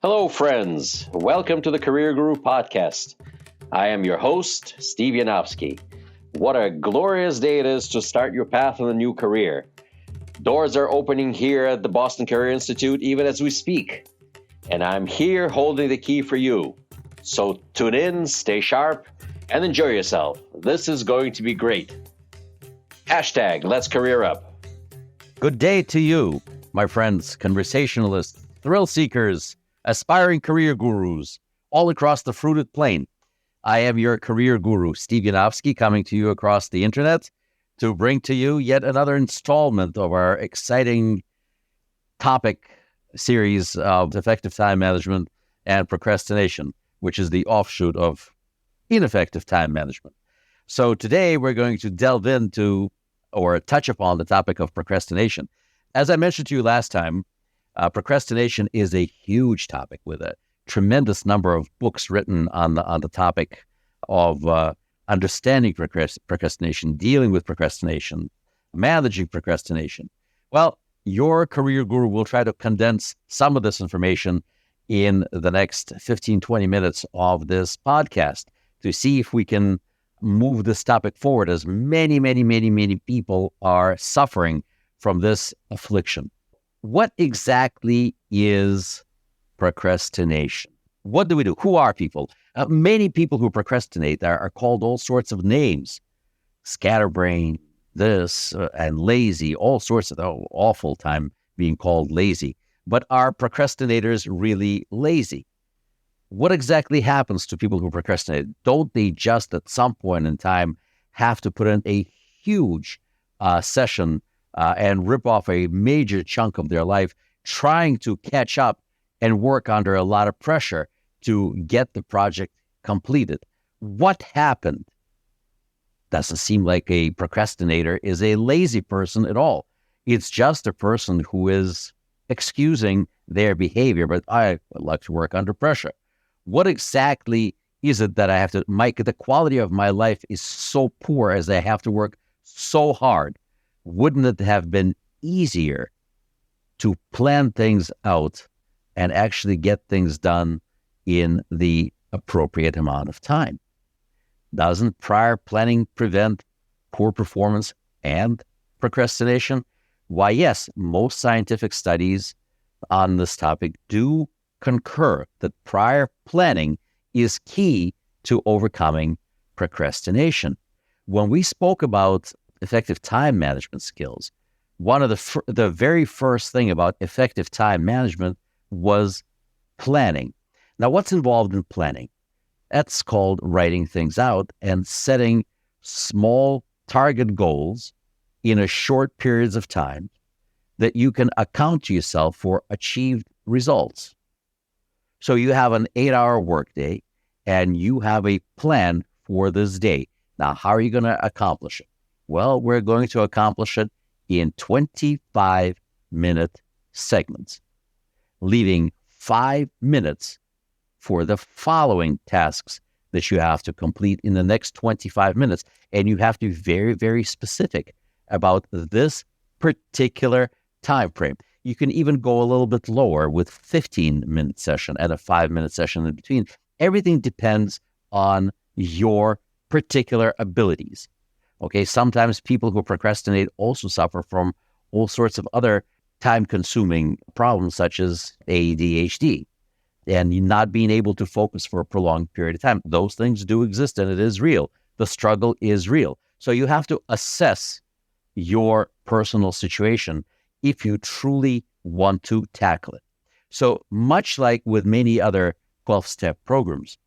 Hello, friends. Welcome to the Career Guru podcast. I am your host, Steve Yanovsky. What a glorious day it is to start your path in a new career. Doors are opening here at the Boston Career Institute even as we speak. And I'm here holding the key for you. So tune in, stay sharp, and enjoy yourself. This is going to be great. Hashtag Let's Career Up. Good day to you, my friends, conversationalists, thrill seekers, aspiring career gurus, all across the fruited plain. I am your career guru, Steve Yanovsky, coming to you across the internet to bring to you yet another installment of our exciting topic series of effective time management and procrastination, which is the offshoot of ineffective time management. So today we're going to delve into or touch upon the topic of procrastination. As I mentioned to you last time, procrastination is a huge topic with a tremendous number of books written on the topic of understanding procrastination, dealing with procrastination, managing procrastination. Well, your career guru will try to condense some of this information in the next 15, 20 minutes of this podcast to see if we can move this topic forward, as many people are suffering from this affliction. What exactly is procrastination? What do we do? Who are people? Many people who procrastinate are called all sorts of names. Scatterbrain, this, and lazy, all sorts of awful time being called lazy. But are procrastinators really lazy? What exactly happens to people who procrastinate? Don't they just at some point in time have to put in a huge session and rip off a major chunk of their life trying to catch up and work under a lot of pressure to get the project completed? What happened? Doesn't seem like a procrastinator is a lazy person at all. It's just a person who is excusing their behavior, but I would like to work under pressure. What exactly is it that I have to, the quality of my life is so poor as I have to work so hard? Wouldn't it have been easier to plan things out and actually get things done in the appropriate amount of time? Doesn't prior planning prevent poor performance and procrastination? Why, yes, most scientific studies on this topic do concur that prior planning is key to overcoming procrastination. When we spoke about effective time management skills, one of the very first thing about effective time management was planning. Now, what's involved in planning? That's called writing things out and setting small target goals in a short periods of time that you can account to yourself for achieved results. So you have an 8-hour workday and you have a plan for this day. Now, how are you going to accomplish it? Well, we're going to accomplish it in 25-minute segments, leaving 5 minutes for the following tasks that you have to complete in the next 25 minutes. And you have to be very, very specific about this particular time frame. You can even go a little bit lower with 15-minute session and a 5-minute session in between. Everything depends on your particular abilities. Okay, sometimes people who procrastinate also suffer from all sorts of other time-consuming problems, such as ADHD, and not being able to focus for a prolonged period of time. Those things do exist, and it is real. The struggle is real. So you have to assess your personal situation if you truly want to tackle it. So much like with many other 12-step programs,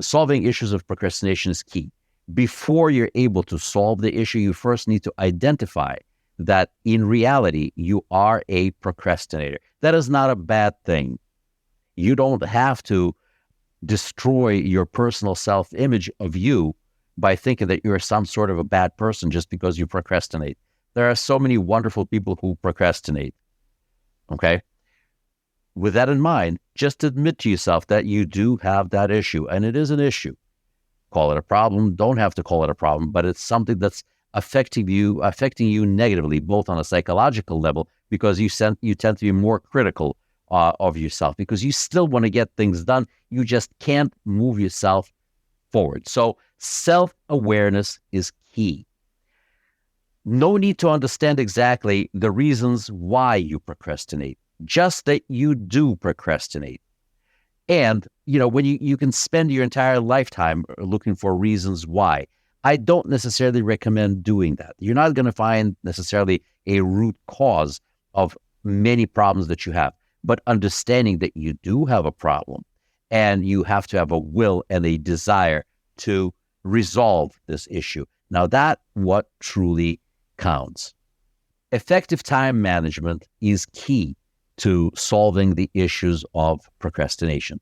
solving issues of procrastination is key. Before you're able to solve the issue, you first need to identify that in reality, you are a procrastinator. That is not a bad thing. You don't have to destroy your personal self-image of you by thinking that you're some sort of a bad person just because you procrastinate. There are so many wonderful people who procrastinate, okay? With that in mind, just admit to yourself that you do have that issue, and it is an issue. Call it a problem. Don't have to call it a problem, but it's something that's affecting you negatively, both on a psychological level, because you tend to be more critical of yourself because you still want to get things done. You just can't move yourself forward. So self-awareness is key. No need to understand exactly the reasons why you procrastinate, just that you do procrastinate. And, when you can spend your entire lifetime looking for reasons why, I don't necessarily recommend doing that. You're not going to find necessarily a root cause of many problems that you have, but understanding that you do have a problem and you have to have a will and a desire to resolve this issue. Now, that's what truly counts. Effective time management is key to solving the issues of procrastination.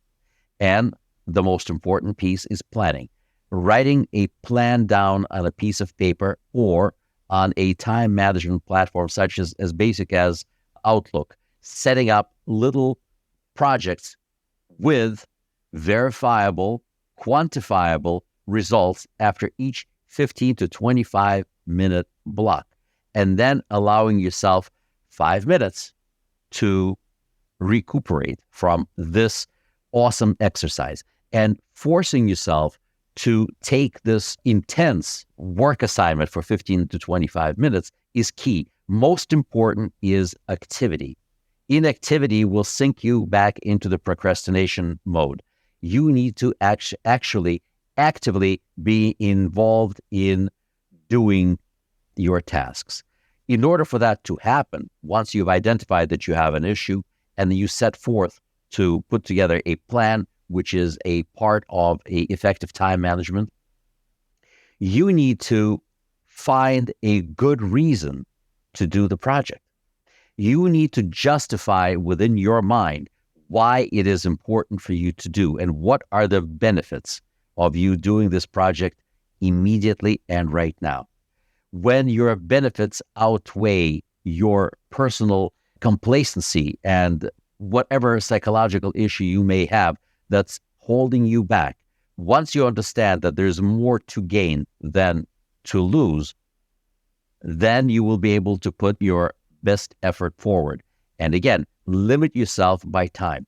And the most important piece is planning. Writing a plan down on a piece of paper or on a time management platform such as basic as Outlook, setting up little projects with verifiable, quantifiable results after each 15 to 25 minute block, and then allowing yourself 5 minutes to recuperate from this awesome exercise, and forcing yourself to take this intense work assignment for 15 to 25 minutes is key. Most important is activity. Inactivity will sink you back into the procrastination mode. You need to actually actively be involved in doing your tasks. In order for that to happen, once you've identified that you have an issue and you set forth to put together a plan, which is a part of a effective time management, you need to find a good reason to do the project. You need to justify within your mind why it is important for you to do and what are the benefits of you doing this project immediately and right now. When your benefits outweigh your personal complacency and whatever psychological issue you may have that's holding you back, once you understand that there's more to gain than to lose, then you will be able to put your best effort forward. And again, limit yourself by time.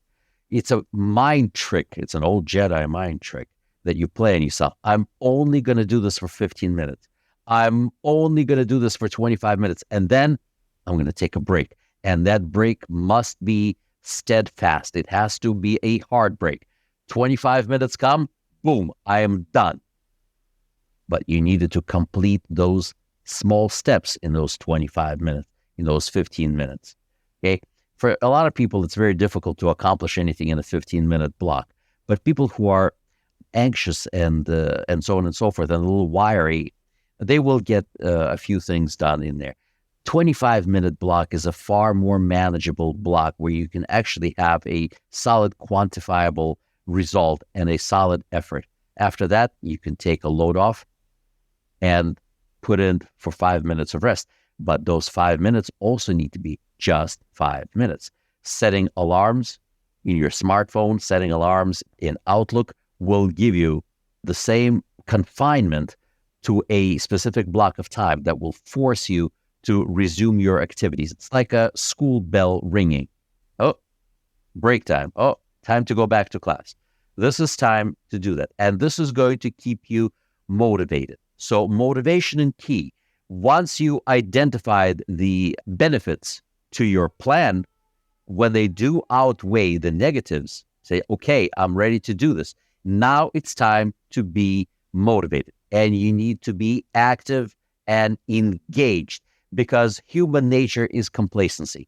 It's a mind trick. It's an old Jedi mind trick that you play on yourself. I'm only going to do this for 15 minutes. I'm only going to do this for 25 minutes. And then I'm going to take a break. And that break must be steadfast. It has to be a hard break. 25 minutes come, boom, I am done. But you needed to complete those small steps in those 25 minutes, in those 15 minutes. Okay. For a lot of people, it's very difficult to accomplish anything in a 15-minute block. But people who are anxious and so on and so forth, and a little wiry, they will get a few things done in there. 25-minute block is a far more manageable block where you can actually have a solid quantifiable result and a solid effort. After that, you can take a load off and put in for 5 minutes of rest. But those 5 minutes also need to be just 5 minutes. Setting alarms in your smartphone, setting alarms in Outlook will give you the same confinement to a specific block of time that will force you to resume your activities. It's like a school bell ringing. Oh, break time. Oh, time to go back to class. This is time to do that. And this is going to keep you motivated. So motivation is key. Once you identified the benefits to your plan, when they do outweigh the negatives, say, okay, I'm ready to do this. Now it's time to be motivated. And you need to be active and engaged because human nature is complacency.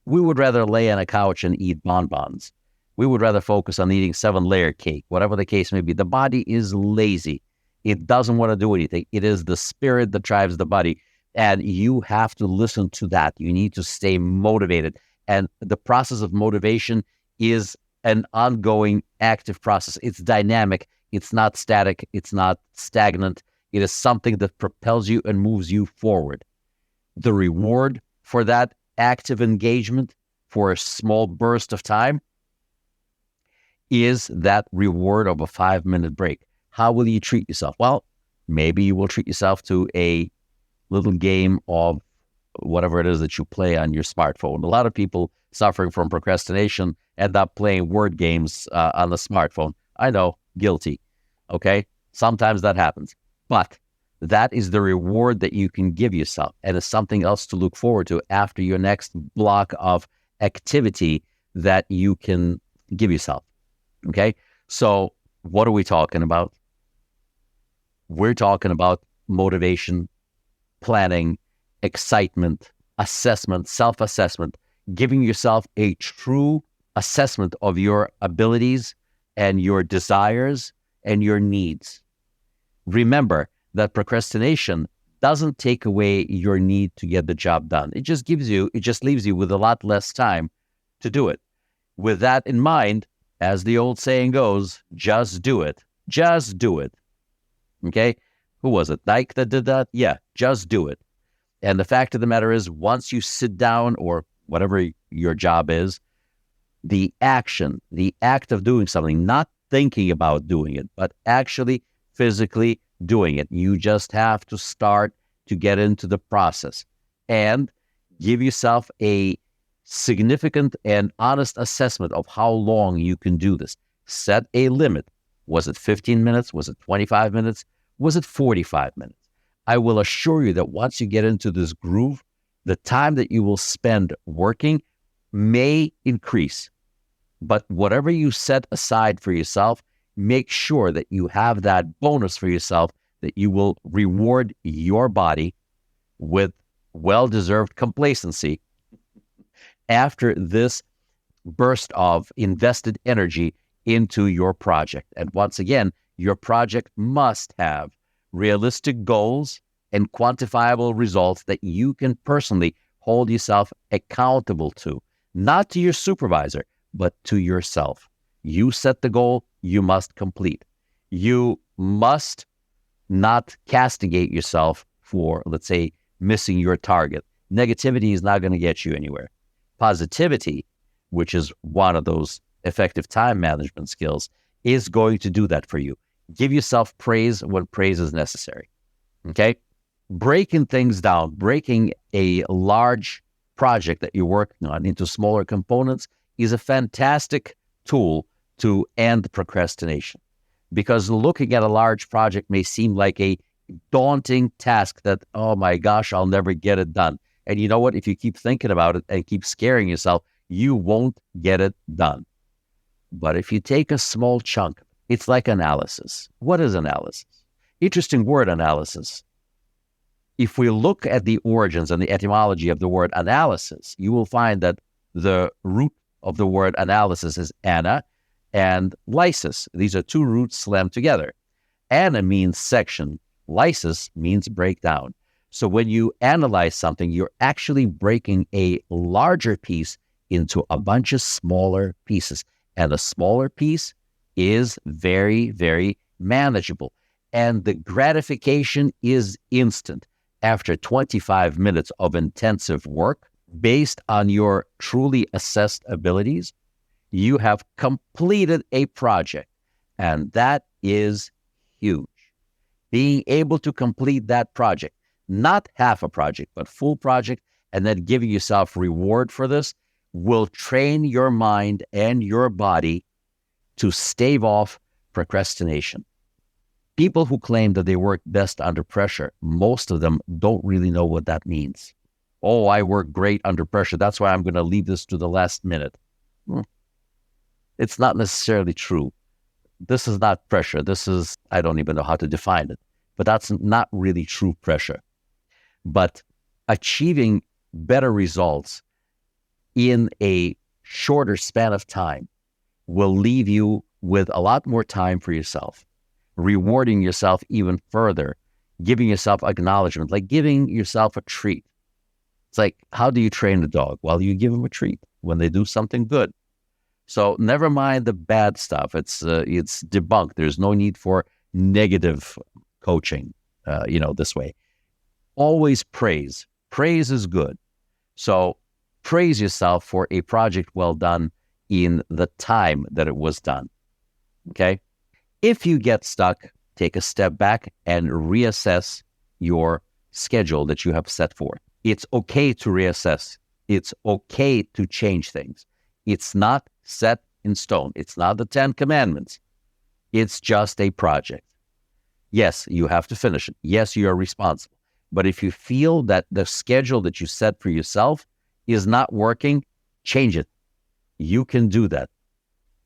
We would rather lay on a couch and eat bonbons. We would rather focus on eating 7-layer cake, whatever the case may be. The body is lazy. It doesn't want to do anything. It is the spirit that drives the body. And you have to listen to that. You need to stay motivated. And the process of motivation is an ongoing, active process. It's dynamic. It's not static. It's not stagnant. It is something that propels you and moves you forward. The reward for that active engagement for a small burst of time is that reward of a 5-minute break. How will you treat yourself? Well, maybe you will treat yourself to a little game of whatever it is that you play on your smartphone. A lot of people suffering from procrastination, end up playing word games on the smartphone. I know, guilty. Okay? Sometimes that happens. But that is the reward that you can give yourself, and it's something else to look forward to after your next block of activity that you can give yourself. Okay? So what are we talking about? We're talking about motivation, planning, excitement, assessment, self-assessment, giving yourself a true assessment of your abilities and your desires and your needs. Remember that procrastination doesn't take away your need to get the job done. It just leaves you with a lot less time to do it. With that in mind, as the old saying goes, just do it. Just do it. Okay? Who was it? Nike that did that? Yeah, just do it. And the fact of the matter is, once you sit down, or whatever your job is, the action, the act of doing something, not thinking about doing it, but actually physically doing it. You just have to start to get into the process and give yourself a significant and honest assessment of how long you can do this. Set a limit. Was it 15 minutes? Was it 25 minutes? Was it 45 minutes? I will assure you that once you get into this groove, the time that you will spend working may increase. But whatever you set aside for yourself, make sure that you have that bonus for yourself, that you will reward your body with well-deserved complacency after this burst of invested energy into your project. And once again, your project must have realistic goals and quantifiable results that you can personally hold yourself accountable to, not to your supervisor, but to yourself. You set the goal, you must complete. You must not castigate yourself for, let's say, missing your target. Negativity is not going to get you anywhere. Positivity, which is one of those effective time management skills, is going to do that for you. Give yourself praise when praise is necessary. Okay? Breaking things down, breaking a large project that you're working on into smaller components is a fantastic tool to end procrastination. Because looking at a large project may seem like a daunting task that, oh my gosh, I'll never get it done. And you know what? If you keep thinking about it and keep scaring yourself, you won't get it done. But if you take a small chunk, it's like analysis. What is analysis? Interesting word, analysis. If we look at the origins and the etymology of the word analysis, you will find that the root of the word analysis is ana and lysis. These are two roots slammed together. Ana means section. Lysis means breakdown. So when you analyze something, you're actually breaking a larger piece into a bunch of smaller pieces. And a smaller piece is very, very manageable. And the gratification is instant. After 25 minutes of intensive work, based on your truly assessed abilities, you have completed a project. And that is huge. Being able to complete that project, not half a project, but full project, and then giving yourself reward for this, will train your mind and your body to stave off procrastination. People who claim that they work best under pressure, most of them don't really know what that means. Oh, I work great under pressure. That's why I'm going to leave this to the last minute. It's not necessarily true. This is not pressure. This is, I don't even know how to define it, but that's not really true pressure. But achieving better results in a shorter span of time will leave you with a lot more time for yourself, rewarding yourself even further, giving yourself acknowledgement, like giving yourself a treat. It's like, how do you train a dog? Well, you give them a treat when they do something good. So never mind the bad stuff. It's debunked. There's no need for negative coaching, this way. Always praise. Praise is good. So praise yourself for a project well done in the time that it was done. Okay? If you get stuck, take a step back and reassess your schedule that you have set forth. It's okay to reassess. It's okay to change things. It's not set in stone. It's not the 10 Commandments. It's just a project. Yes, you have to finish it. Yes, you are responsible. But if you feel that the schedule that you set for yourself is not working, change it. You can do that.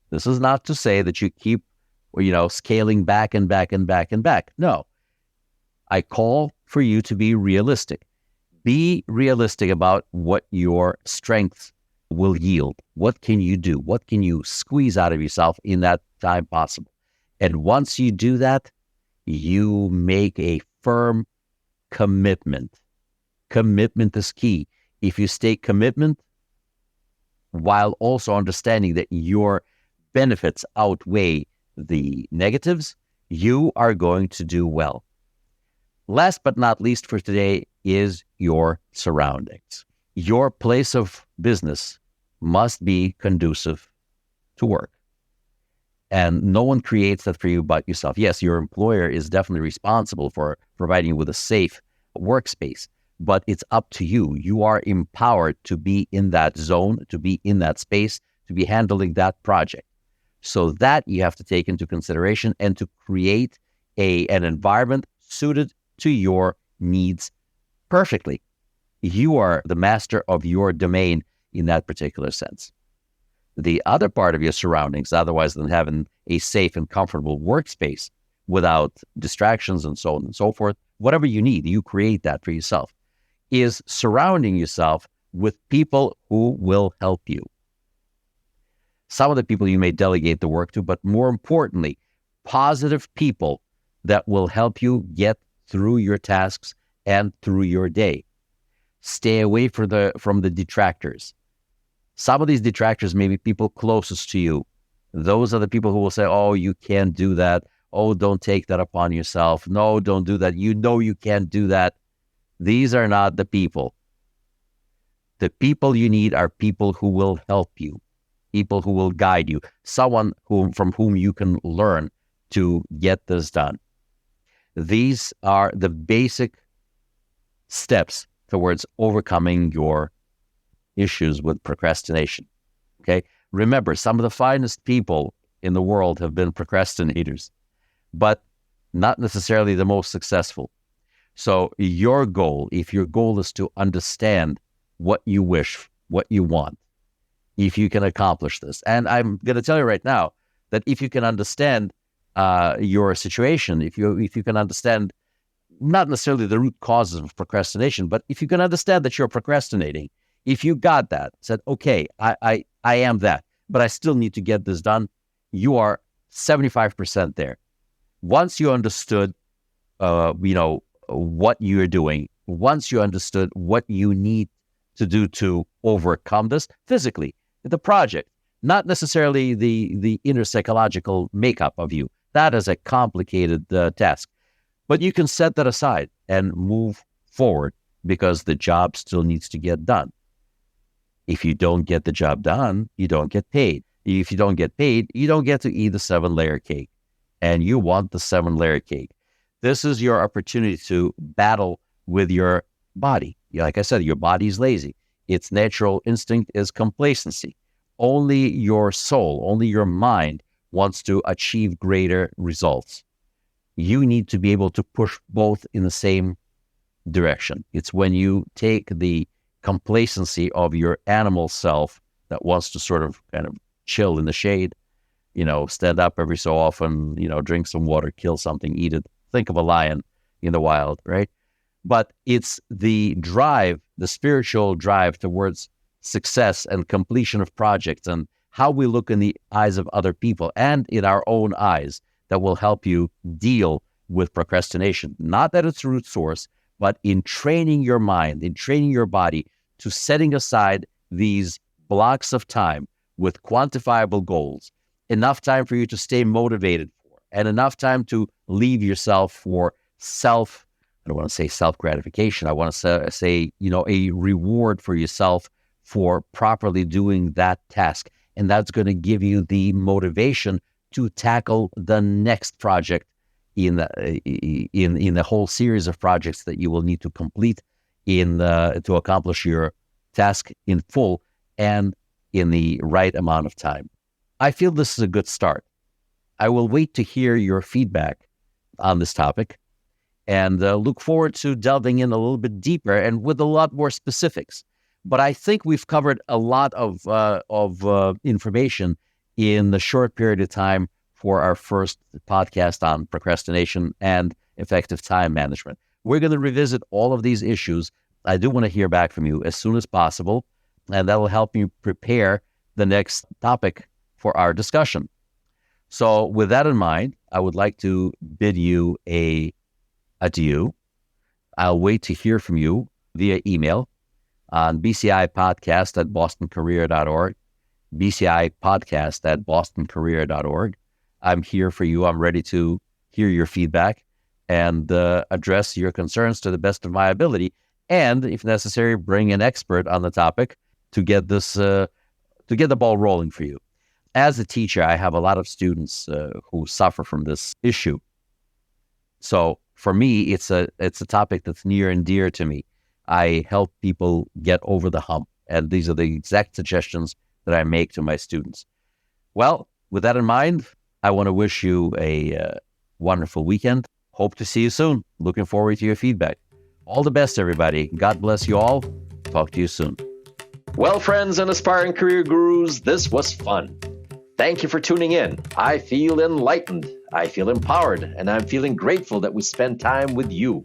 This is not to say that you keep, scaling back and back and back and back. No. I call for you to be realistic. Be realistic about what your strengths will yield. What can you do? What can you squeeze out of yourself in that time possible? And once you do that, you make a firm commitment. Commitment is key. If you stay commitment while also understanding that your benefits outweigh the negatives, you are going to do well. Last but not least for today is your surroundings. Your place of business must be conducive to work. And no one creates that for you but yourself. Yes, your employer is definitely responsible for providing you with a safe workspace, but it's up to you. You are empowered to be in that zone, to be in that space, to be handling that project. So that you have to take into consideration and to create an environment suited to your needs perfectly. You are the master of your domain in that particular sense. The other part of your surroundings, otherwise than having a safe and comfortable workspace without distractions and so on and so forth, whatever you need, you create that for yourself, is surrounding yourself with people who will help you. Some of the people you may delegate the work to, but more importantly, positive people that will help you get through your tasks and through your day. Stay away from the detractors. Some of these detractors may be people closest to you. Those are the people who will say, oh, you can't do that. Oh, don't take that upon yourself. No, don't do that. You know you can't do that. These are not the people. The people you need are people who will help you, people who will guide you, someone from whom you can learn to get this done. These are the basic steps towards overcoming your issues with procrastination. Okay? Remember, some of the finest people in the world have been procrastinators, but not necessarily the most successful. So your goal, if your goal is to understand what you wish, what you want, if you can accomplish this, and I'm going to tell you right now that if you can understand your situation, if you can understand not necessarily the root causes of procrastination, but if you can understand that you're procrastinating, if you got that, said, okay, I am that, but I still need to get this done, you are 75% there. Once you understood, what you're doing, once you understood what you need to do to overcome this physically, the project, not necessarily the inner psychological makeup of you. That is a complicated task, but you can set that aside and move forward because the job still needs to get done. If you don't get the job done, you don't get paid. If you don't get paid, you don't get to eat the 7-layer cake, and you want the 7-layer cake. This is your opportunity to battle with your body. Like I said, your body's lazy. Its natural instinct is complacency. Only your soul, only your mind wants to achieve greater results. You need to be able to push both in the same direction. It's when you take the complacency of your animal self that wants to sort of kind of chill in the shade, stand up every so often, drink some water, kill something, eat it. Think of a lion in the wild, right? But it's the drive, the spiritual drive towards success and completion of projects and how we look in the eyes of other people and in our own eyes that will help you deal with procrastination. Not at its root source, but in training your mind, in training your body to setting aside these blocks of time with quantifiable goals, enough time for you to stay motivated for, and enough time to leave yourself for I don't want to say self-gratification. I want to say, a reward for yourself for properly doing that task. And that's going to give you the motivation to tackle the next project in the whole series of projects that you will need to complete to accomplish your task in full and in the right amount of time. I feel this is a good start. I will wait to hear your feedback on this topic and look forward to delving in a little bit deeper and with a lot more specifics. But I think we've covered a lot of information in the short period of time for our first podcast on procrastination and effective time management. We're going to revisit all of these issues. I do want to hear back from you as soon as possible, and that will help me prepare the next topic for our discussion. So with that in mind, I would like to bid you a adieu. I'll wait to hear from you via email on bcipodcast@bostoncareer.org, bcipodcast@bostoncareer.org. I'm here for you. I'm ready to hear your feedback and address your concerns to the best of my ability, and if necessary, bring an expert on the topic to get this to get the ball rolling for you. As a teacher, I have a lot of students who suffer from this issue. So for me, it's a topic that's near and dear to me. I help people get over the hump, and these are the exact suggestions that I make to my students. Well, with that in mind, I want to wish you a wonderful weekend. Hope to see you soon. Looking forward to your feedback. All the best, everybody. God bless you all. Talk to you soon. Well, friends and aspiring career gurus, this was fun. Thank you for tuning in. I feel enlightened, I feel empowered, and I'm feeling grateful that we spend time with you.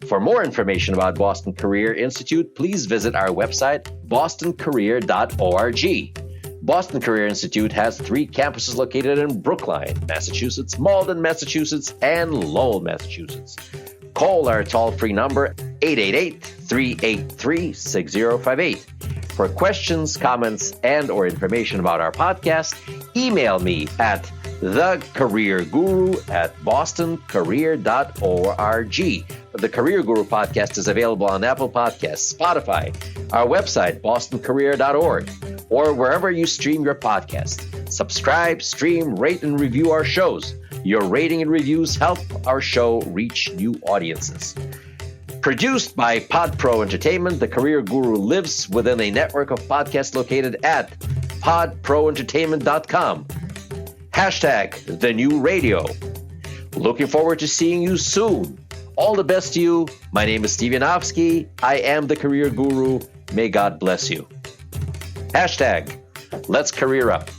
For more information about Boston Career Institute, please visit our website, bostoncareer.org. Boston Career Institute has 3 campuses located in Brookline, Massachusetts, Malden, Massachusetts, and Lowell, Massachusetts. Call our toll-free number, 888-383-6058. For questions, comments, and or information about our podcast, email me at thecareerguru@bostoncareer.org. The Career Guru podcast is available on Apple Podcasts, Spotify, our website, bostoncareer.org, or wherever you stream your podcast. Subscribe, stream, rate, and review our shows. Your rating and reviews help our show reach new audiences. Produced by PodPro Entertainment, The Career Guru lives within a network of podcasts located at podproentertainment.com. # The New Radio. Looking forward to seeing you soon. All the best to you. My name is Steve Yanovsky. I am the Career Guru. May God bless you. # Let's Career Up.